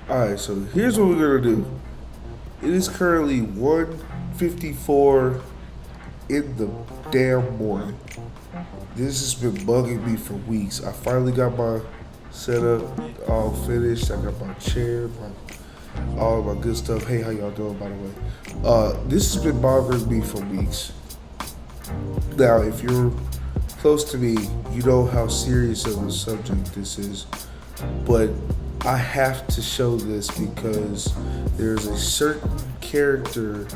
Alright, so here's what we're gonna do. It is currently 1:54 in the damn morning. This has been bugging me for weeks. I finally got my setup all finished. I got my chair, all my good stuff. Hey, how y'all doing, by the way? This has been bothering me for weeks. Now, if you're close to me, you know how serious of a subject this is. But I have to show this because there's a certain character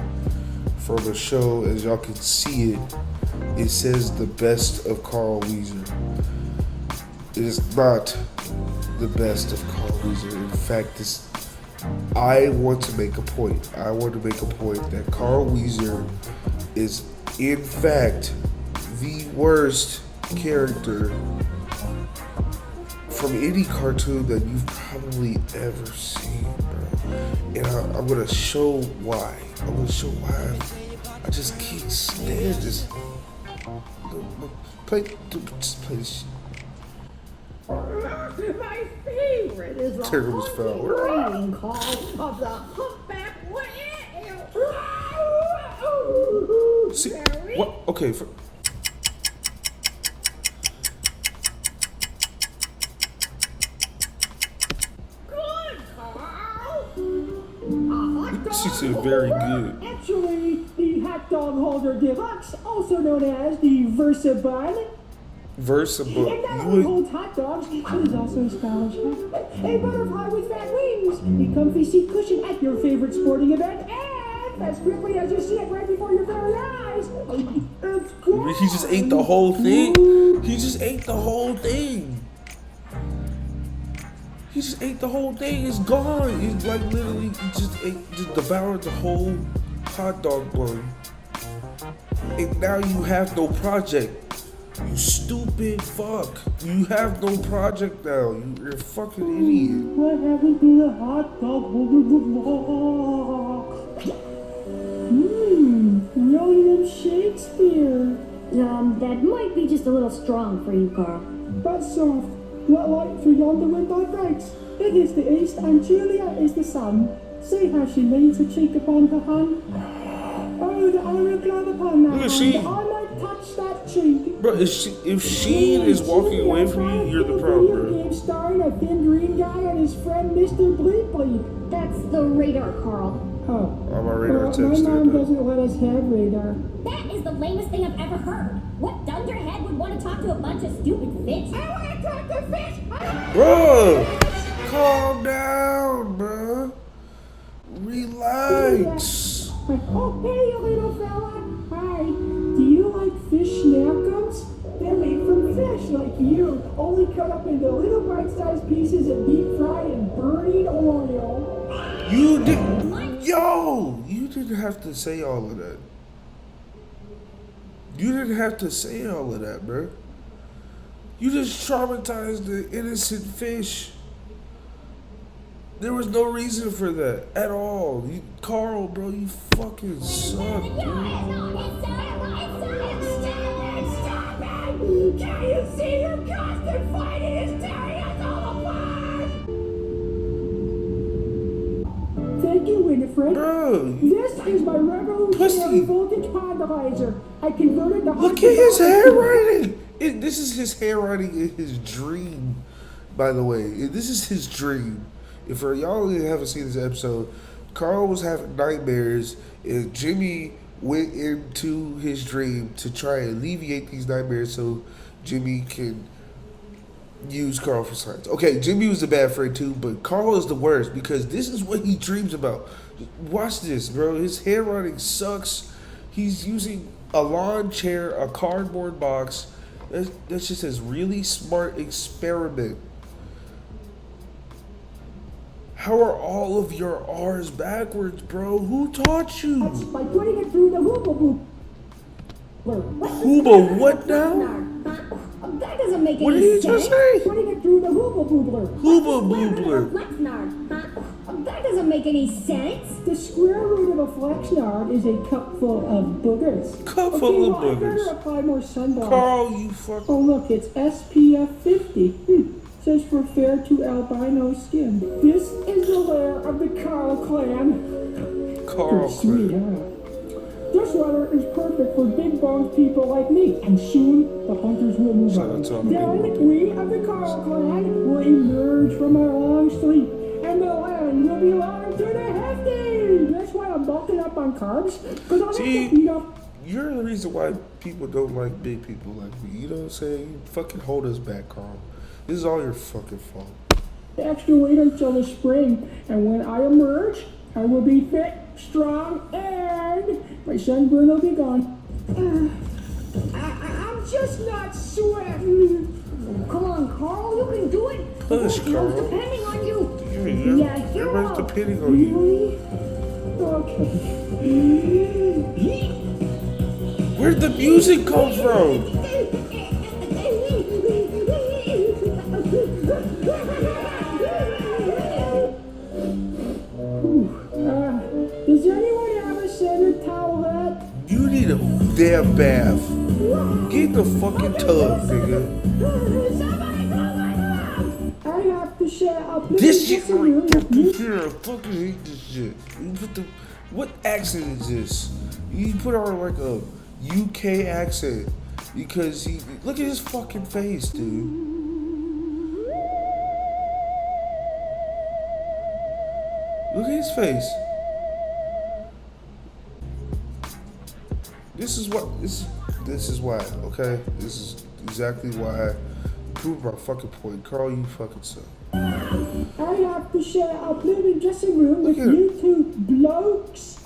from a show, as y'all can see it. It says the best of Carl Wheezer. It is not the best of Carl Wheezer. In fact, I want to make a point. I want to make a point that Carl Wheezer is, in fact, the worst character from any cartoon that you've probably ever seen, bro. And I'm gonna show why. I just can't stand this. Just play this shit. My favorite is the Terrible foul. haunting call of the humpback whale. See, what? Okay. Good, Carl. She said very good. Actually, the hot dog holder deluxe, also known as the Versa Bun. Versa, but And not only holds hot dogs, it is also a stylish hat. A butterfly with fat wings, a comfy seat cushion at your favorite sporting event, and as quickly as you see it right before your very eyes, it's gone. he just ate the whole thing. He just ate the whole thing. It's gone. It's like literally just devoured the whole hot dog bun. And now you have no project. You stupid fuck. You have no project now. You're a fucking idiot. What happened to the hot dog holder deluxe? William Shakespeare. That might be just a little strong for you, Carl. But soft. What light through yonder window breaks? It is the east, and Julia is the sun. See how she leans her cheek upon her hand. Oh, that I would glad upon that Look at hand. she. I might touch that cheek. Bro, if Sheen is walking away from you, you're the problem. Video game starring a thin green guy and his friend Mr. Bleep Bleep. That's the radar, Carl. Oh. I'm already Well, on my text mom there. doesn't let us have radar. That is the lamest thing I've ever heard. What dunderhead would want to talk to a bunch of stupid fish? I want to talk to fish! Bro, calm down, bro. Relax. Oh, hey, you little fella. Hi. Do you like fish snackums? They're made from fish like you, only cut up into little bite-sized pieces and deep fried in burning oil. You didn't have to say all of that. You didn't have to say all of that, bro. You just traumatized the innocent fish. There was no reason for that at all. Carl, bro, you fucking suck, dude. Stop it! Can't you see your constant fighting is tearing us all apart? Thank you, Winifred. Bro, This is my revolutionary Pussy. voltage ponderizer. I converted the look at his handwriting. This is his handwriting in his dream, by the way. This is his dream. If for y'all who haven't seen this episode, Carl was having nightmares, and Jimmy went into his dream to try and alleviate these nightmares so Jimmy can use Carl for science. Okay, Jimmy was a bad friend too, but Carl is the worst because this is what he dreams about. Watch this, bro. His handwriting sucks. He's using a lawn chair, a cardboard box. That just says really smart experiment. How are all of your R's backwards, bro? Who taught you? by putting it through the hooba boop. Hooba what now? That doesn't make What any did he sense. just say? Putting it through the hooba boobler. Hooba boobler. Flexnard. That doesn't make any sense. The square root of a flexnard is a cup full of boogers. Cup Okay, full of well, I better boogers. apply more sunblock. Carl, you fuck. Oh look, it's SPF 50. rare to albino skin. This is the lair of the Carl clan. Carl Pretty sweet, Clan. huh? This weather is perfect for big boned people like me, and soon the hunters will move Shout on. out to all the Then big we of the Carl clan will emerge from our long sleep, and the land will belong to the hefty. That's why I'm bulking up on carbs, because I'll See? have to eat up. You're the reason why people don't like big people like me. You know what I'm saying? You fucking hold us back, Carl. This is all your fucking fault. Extra wait until the spring, and when I emerge, I will be fit, strong, and my sunburn will be gone. I'm just not sweating. Come on, Carl, you can do it. Push, Heroes Carl. depending on you. Yeah, everybody's depending on you. Really? Okay. Where'd the music come from? Does anyone have a scented towelette? You need a damn bath. Get in the fucking tub, nigga. Somebody call my mom! I have to share a This shit dressing room right with you. here. I fucking hate this shit. You put the what accent is this? You put on like a UK accent because he look at his fucking face, dude. Look at his face. This is why, okay? This is exactly why I proved my fucking point. Carl, you fucking suck. I have to share a blooming dressing room with Look at you two blokes.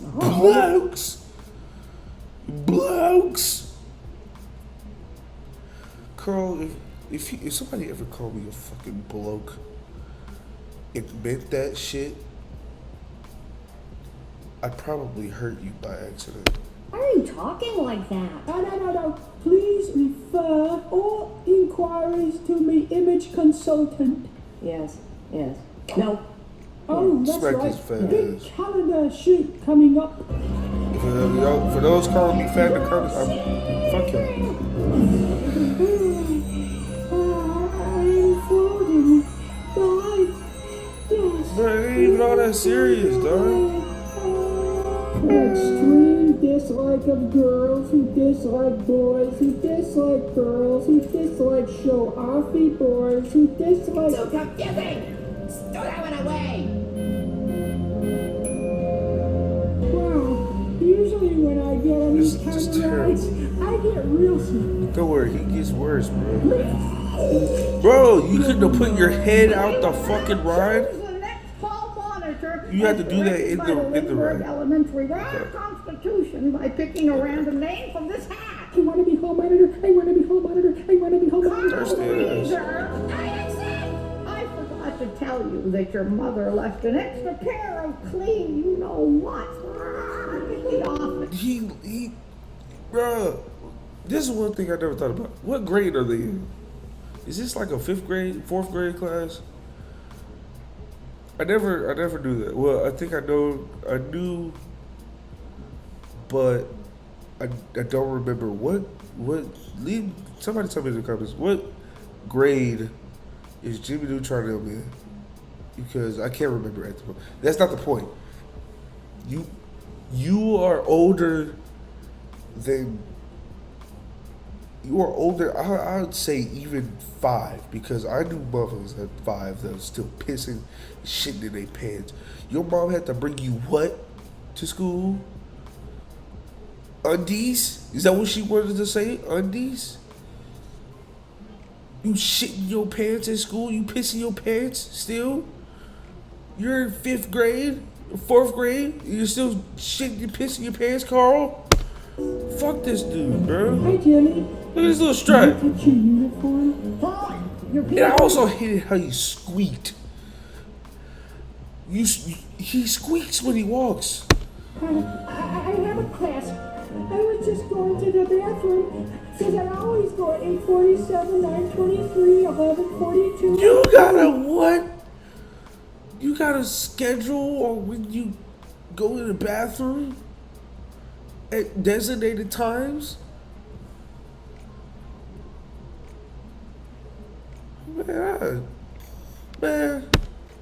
Blokes. Carl, if somebody ever called me a fucking bloke and meant that shit, I'd probably hurt you by accident. Why are you talking like that? No. Please refer all inquiries to me image consultant. Yes. No. Oh, that's Smack right. his fat Big ass. calendar shoot coming up. For those calling me fat in the comments, fuck y'all. I'm floating. Right. Yes. Bro, it ain't even all that serious, dog. Extreme dislike of girls who dislike boys who dislike girls who dislike show-offy boys who dislike... So confusing! Throw that one away! Wow, usually when I get on these This kind is of terrible. rides, I get real sick. Don't worry, he gets worse, bro. Bro, you couldn't have put your head out the fucking ride? Choose the next hall monitor. You had to do that in by the Lindbergh ride. Elementary Constitution by picking a random name from this hat. I want to be hall monitor. I want to be hall monitor. I want to be hall monitor. Understand. I forgot to tell you that your mother left an extra pair of clean, you know what, in the office. He, bro. This is one thing I never thought about. What grade are they in? Is this like a 5th grade, 4th grade class? I never knew that. Well, I think I knew, but I don't remember what. Somebody tell me in the comments what grade is Jimmy Neutron in? Because I can't remember at the point. That's not the point. You are older than. You are older. I would say even 5 because I knew motherfuckers at 5 that was still pissing, shitting in their pants. Your mom had to bring you what to school? Undies? Is that what she wanted to say? Undies? You shitting your pants at school? You pissing your pants still? You're in 5th grade, 4th grade. You're still shitting and pissing your pants, Carl? Fuck this dude, bro. Hi, Jimmy. Look at this little stripe. Touch your uniform. And I also hated how he squeaked. He squeaks when he walks. I have a class. I was just going to the bathroom because I always go at 8:47, 9:23, 11:42. You gotta what? You got a schedule or when you go in the bathroom at designated times? Man, Man,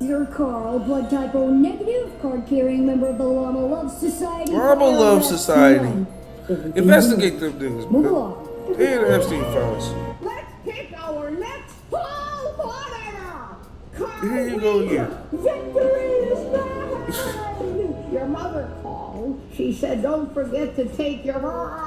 You're Carl, blood type O negative, card-carrying member of the Llama Love Society. Llama Love Society. Everything Investigate you them niggas, Move man. along. They in the Epstein files. Let's pick our next Paul Potter. Here you go again. Victory is mine. Your mother called. She said, don't forget to take your nose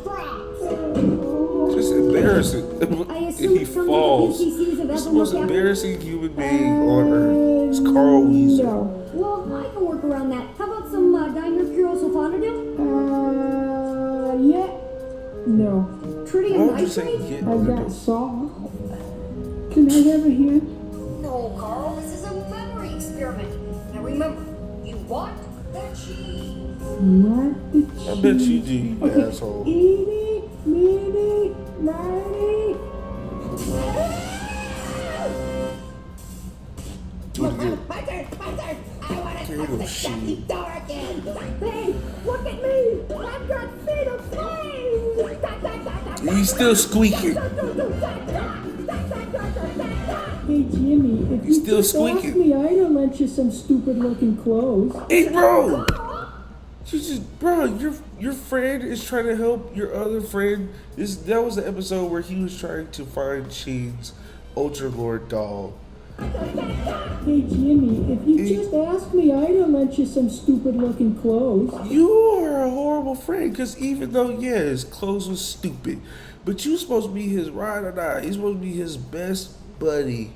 drops. Just embarrassing. I And assume he some falls. of the NPCs have He's ever the most looked at- embarrassing human being on earth. It's Carl Wheezer. No. Well, I can work around that. How about some Diner Puro Sultana? Yeah. No. Tritium Why would you say nitrate? get I've rid got of salt. Can I have a hint? No, Carl, this is a memory experiment. Now remember, you want the cheese. Not the cheese. I bet you do, you Okay. asshole. Eeny, meeny, miny. Do it again. My turn. I want to Here you touch go, the shit. shiny door again. Hey, look at me. I've got feet of flames. He's still squeaking. Hey, Jimmy, if He's you still just squeaking. asked me, I'd have lent you some stupid-looking clothes. Hey, bro! You just, bro, your friend is trying to help your other friend. That was the episode where he was trying to find Shane's Ultra Lord doll. Hey, Jimmy, if you just asked me, I'd have lent you some stupid-looking clothes. You are a horrible friend, because even though, yeah, his clothes was stupid, but you supposed to be his ride or die. He's supposed to be his best buddy.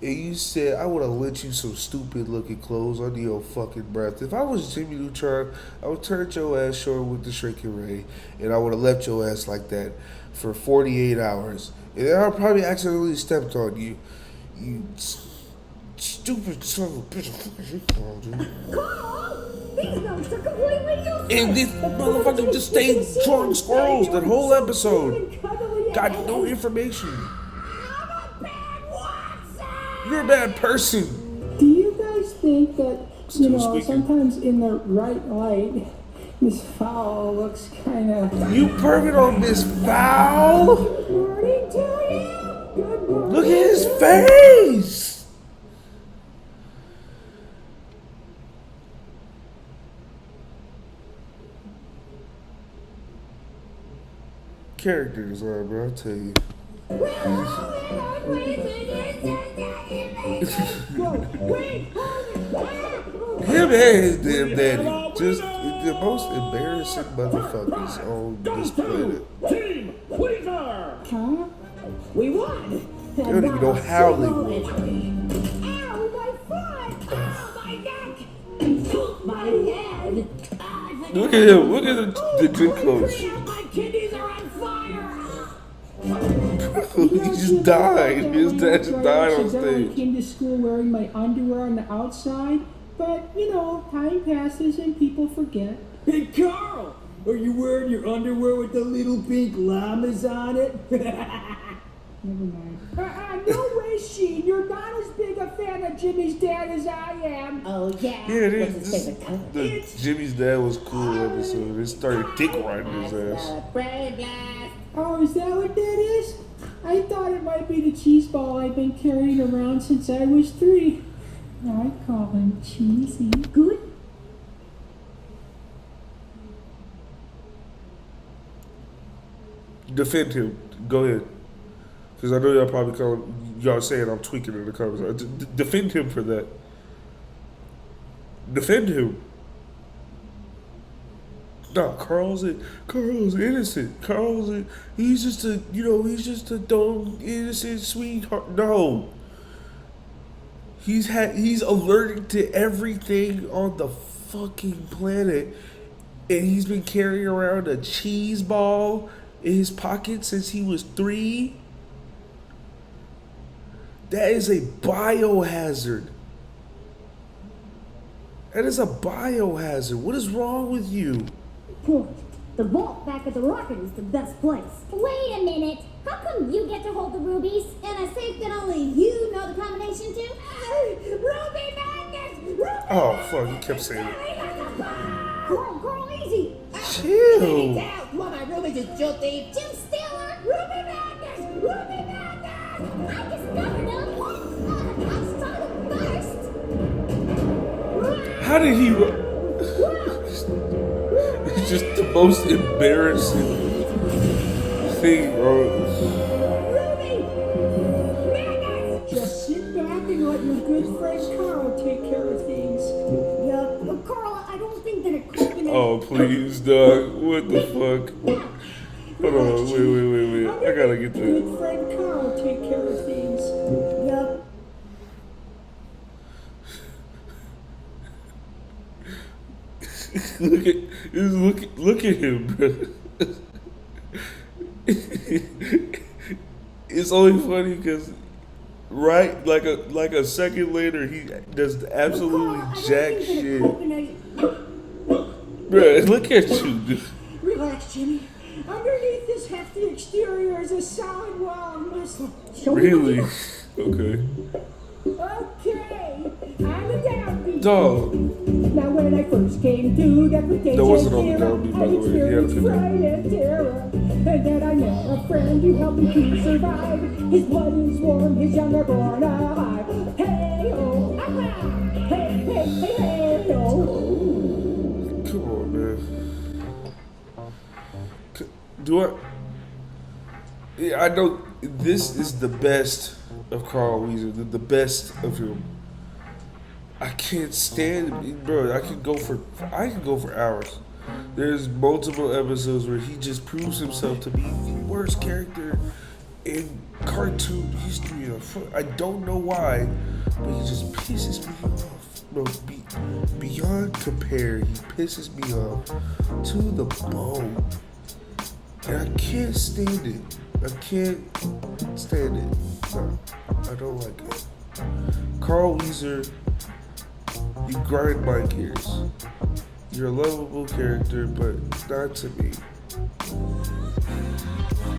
And you said, I would have lent you some stupid looking clothes under your fucking breath. If I was Jimmy Neutron, I would turn your ass short with the shrinking ray, and I would have left your ass like that for 48 hours. And then I probably accidentally stepped on you. You stupid son of a bitch. Dude. Carl, these notes are completely useless. And this motherfucker just stayed drawing squirrels that whole episode. Got no information. You're a bad person. Do you guys think that, Still squeaking. sometimes in the right light, Miss Fowl looks kind of... You pervert on Miss Fowl. Good morning to you. Good morning. Look at his face. Characters, bro. I'll tell you. Him and his damn daddy, just the most embarrassing motherfuckers on this planet. Team Wheezer! Huh? We won. They don't even know how they won. Ow, my foot. Ow, my neck. My head. Look at him. Look at the gym coach. My kidneys are on fire. He just died. His dad just died on I stage. came to school wearing my underwear on the outside, but, time passes and people forget. Hey, Carl! Are you wearing your underwear with the little pink llamas on it? Never mind. No way, Sheen. You're not as big a fan of Jimmy's dad as I am. Oh, yeah. Yeah, it What's is. his favorite color? The Jimmy's dad was cool episode. They started dick riding his ass. Brain blast. Oh, is that what that is? I thought it might be the cheese ball I've been carrying around since I was 3. I call him cheesy. Good. Defend him. Go ahead. Because I know y'all probably y'all saying I'm tweaking in the comments. Defend him for that. Defend him. No, Carl's innocent. He's just a dumb, innocent sweetheart. No. He's allergic to everything on the fucking planet. And he's been carrying around a cheese ball in his pocket since he was 3. That is a biohazard. That is a biohazard. What is wrong with you? The vault back at the rocket is the best place. Wait a minute. How come you get to hold the rubies? And a safe that only you know the combination to? Ruby Madness! Ruby Oh, fuck, he kept saying it. Girl, easy. Chill. Come on, my rubies is guilty. Jim Stealer! Ruby Madness! Ruby Madness! I discovered them! How did he? It's just the most embarrassing thing, bro. Just sit back and let your good friend Carl take care of things. Yeah, but Carl, I don't think that a coconut. Oh please, dog. What the fuck? Hold on, wait. I gotta get Good that. friend Carl take care of things. Yep. Look at him, bro. It's only funny because right like a second later he does absolutely Carl, I don't jack think that a shit. coconut. Bro, look at you, dude. Relax, Jimmy. Underneath this hefty exterior is a solid wall of muscle. Show me what Really? you Okay. Okay, I'm the downbeat. Dog. Now when I first came to the Cretaceous That wasn't on the era, downbeat, by I the way. He had a experienced picture. fright and terror. And then I met a friend who helped me to survive. His blood is warm, his young are born alive. Hey oh, ah, hey oh. Come on, man. Do I? Yeah, I know this is the best of Carl Wheezer, the best of him. I can't stand it, bro. I can go for hours. There's multiple episodes where he just proves himself to be the worst character in cartoon history. I don't know why, but he just pisses me off. Bro, beyond compare, he pisses me off to the bone. And I can't stand it. I can't stand it. No, I don't like it. Carl Wheezer, you grind my gears. You're a lovable character, but not to me.